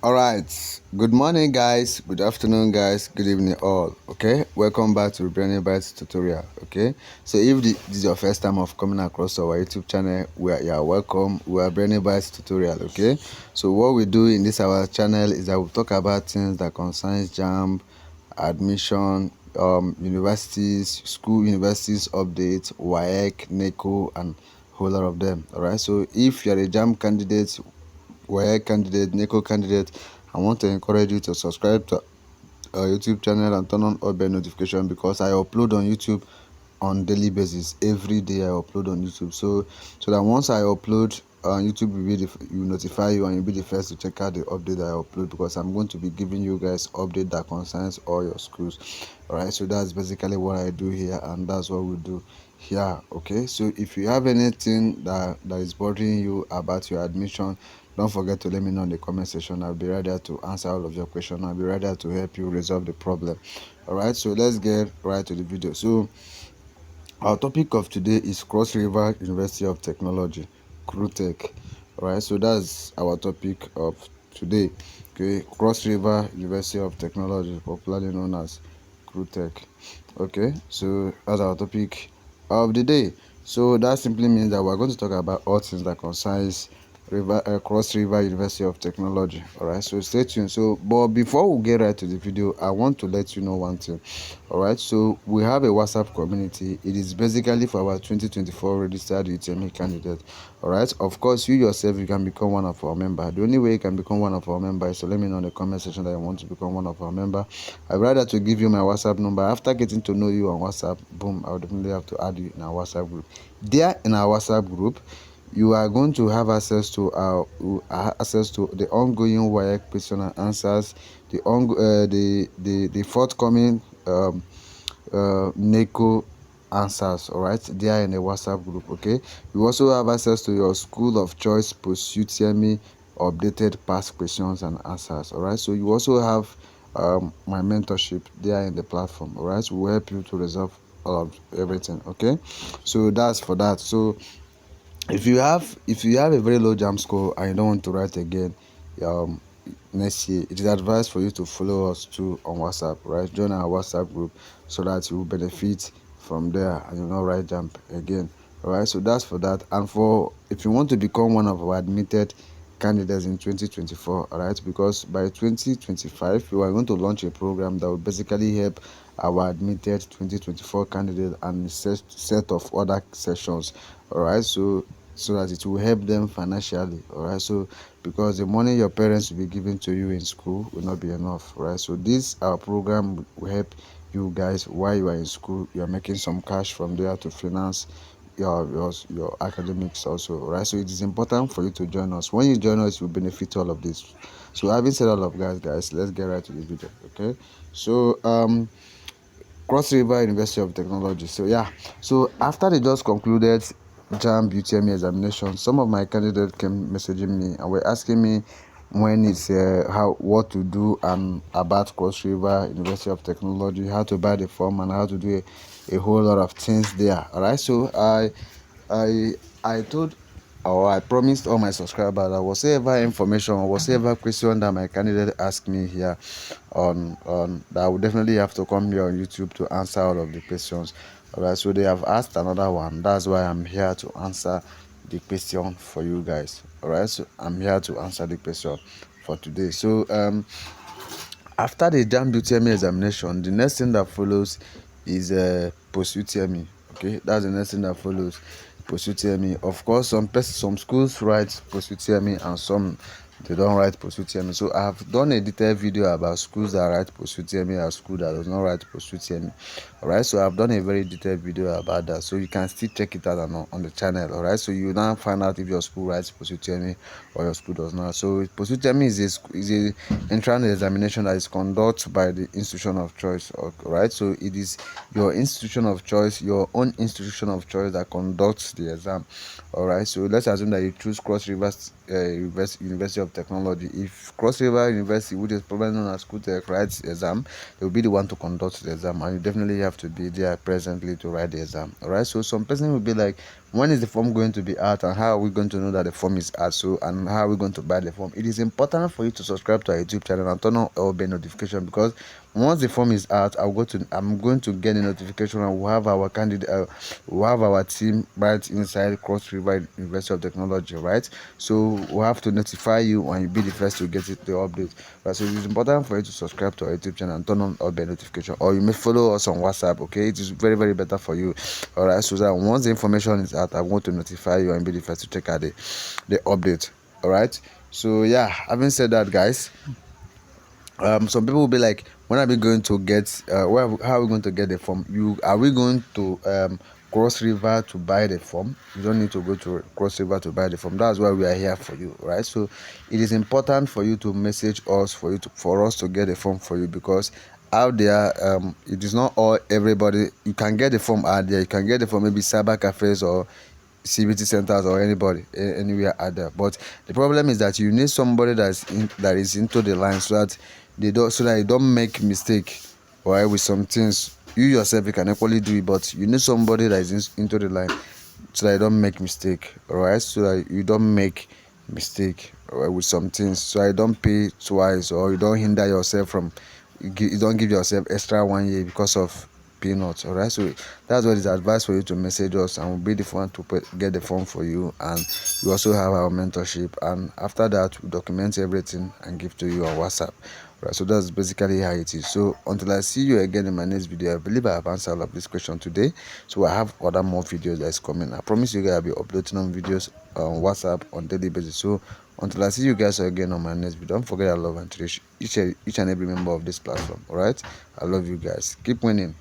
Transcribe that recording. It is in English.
All right, good morning guys, good afternoon guys, good evening all. Okay, welcome back to Brainybite tutorial. Okay, so if this is your first time of coming across our YouTube channel, you are welcome. We are Brainybite tutorial. Okay, so what we do in this our channel is that we talk about things that concerns Jamb, admission, universities, universities updates, WAEC, NECO, and whole lot of them. All right, so if you're a Jamb candidate, WAEC candidate, NECO candidate, I want to encourage you to subscribe to our YouTube channel and turn on all bell notification, because I upload on YouTube on daily basis. Every day I upload on YouTube, so that once I upload, YouTube will notify you, and you'll be the first to check out the update that I upload, because I'm going to be giving you guys update that concerns all your schools. All right, so that's basically what I do here, and that's what we do here. Okay, so if you have anything that is bothering you about your admission, don't forget to let me know in the comment section. I'll be ready to answer all of your questions. I'll be ready to help you resolve the problem. All right, so let's get right to the video. So our topic of today is Cross River University of Technology, CRUTECH. All right, so that's our topic of today. Okay, Cross River University of Technology, popularly known as CRUTECH. Okay, so that's our topic of the day. So that simply means that we're going to talk about all things that concerns Cross River University of Technology. All right, so stay tuned. So but before we get right to the video, I want to let you know one thing. All right, so we have a WhatsApp community. It is basically for our 2024 registered UTME candidate. All right, of course, you yourself, you can become one of our members. The only way you can become one of our members is to let me know in the comment section that you want to become one of our members. I'd rather to give you my WhatsApp number. After getting to know you on WhatsApp, boom, I would definitely have to add you in our WhatsApp group. There in our WhatsApp group, you are going to have access to the ongoing WAEC question and answers, the forthcoming NECO answers. All right, they are in the WhatsApp group. Okay, you also have access to your school of choice post UTME updated past questions and answers. All right, so you also have my mentorship there in the platform. All right, so we'll help you to resolve all of everything. Okay, so that's for that. So if you have a very low jam score and you don't want to write again next year, it is advised for you to follow us too on WhatsApp. Right, join our WhatsApp group so that you will benefit from there and you'll not write jam again. All right, so that's for that. And for if you want to become one of our admitted candidates in 2024, all right, because by 2025 we are going to launch a program that will basically help our admitted 2024 candidate and set of other sessions. All right, so that it will help them financially. All right, so because the money your parents will be giving to you in school will not be enough. Right, so this our program will help you guys while you are in school. You are making some cash from there to finance your academics also. Right, so it is important for you to join us. When you join us, you will benefit all of this. So having said all of guys, let's get right to the video. Okay, so Cross River University of Technology. So yeah, so after they just concluded Jamb UTME examination, some of my candidates came messaging me and were asking me when it's what to do and about Cross River University of Technology, how to buy the form and how to do a whole lot of things there. All right, so I told, or I promised all my subscribers that whatever information or whatever question that my candidate asked me here on that I would definitely have to come here on YouTube to answer all of the questions. All right, so they have asked another one. That's why I'm here to answer the question for you guys. All right, so I'm here to answer the question for today. So after the Jamb UTME examination, the next thing that follows is post UTME. Okay, that's the next thing that follows, post UTME. Of course, some schools write post UTME and some they don't write post UTME. So I have done a detailed video about schools that write post UTME and school that does not write post UTME. All right, so I've done a very detailed video about that, so you can still check it out on the channel. All right, so you now find out if your school writes post UTME or your school does not. So post UTME is a entrance examination that is conducted by the institution of choice. All right, so it is your institution of choice, your own institution of choice that conducts the exam. All right, so let's assume that you choose Cross River University of Technology. If Cross River University, which is probably known as CRUTECH, writes exam, they will be the one to conduct the exam, and you definitely have to be there presently to write the exam. All right, so some person will be like, when is the form going to be out, and how are we going to know that the form is out, so and how are we going to buy the form. It is important for you to subscribe to our YouTube channel and turn on all bell notification, because once the form is out, I'm going to get a notification, and we'll have our candidate, we'll have our team right inside Cross River University of Technology, right? So we'll have to notify you, and you'll be the first to get the update. Right? So it is important for you to subscribe to our YouTube channel and turn on all bell notification, or you may follow us on WhatsApp. Okay, it is very, very better for you. All right, so that once the information is out, I'm going to notify you and be the first to check out the update. All right, so yeah, having said that, guys, some people will be like, when are we going to get how are we going to get the form? Are we going to Cross River to buy the form? You don't need to go to Cross River to buy the form. That's why we are here for you, right? So it is important for you to message us, for us to get the form for you, because out there, it is not all everybody. You can get the form out there. You can get the form maybe cyber cafes or CBT centers or anywhere out there. But the problem is that you need somebody that is into the line, so that you don't make mistake. Right, with some things, you yourself, you can equally do it, but you need somebody that is into the line, so that you don't make mistake. All right, so that you don't make mistake, right, with some things, so you don't pay twice, or you don't hinder yourself from, you don't give yourself extra 1 year because of peanuts. All right, so that's what is advised for you to message us, and we'll be the one to get the form for you. And you also have our mentorship, and after that we document everything and give to you on WhatsApp. Right, so that's basically how it is. So until I see you again in my next video, I believe I have answered all of this question today. So I have other more videos that's coming. I promise you guys I'll be uploading on videos on WhatsApp on daily basis. So until I see you guys again on my next video, don't forget I love and cherish each and every member of this platform. All right, I love you guys. Keep winning.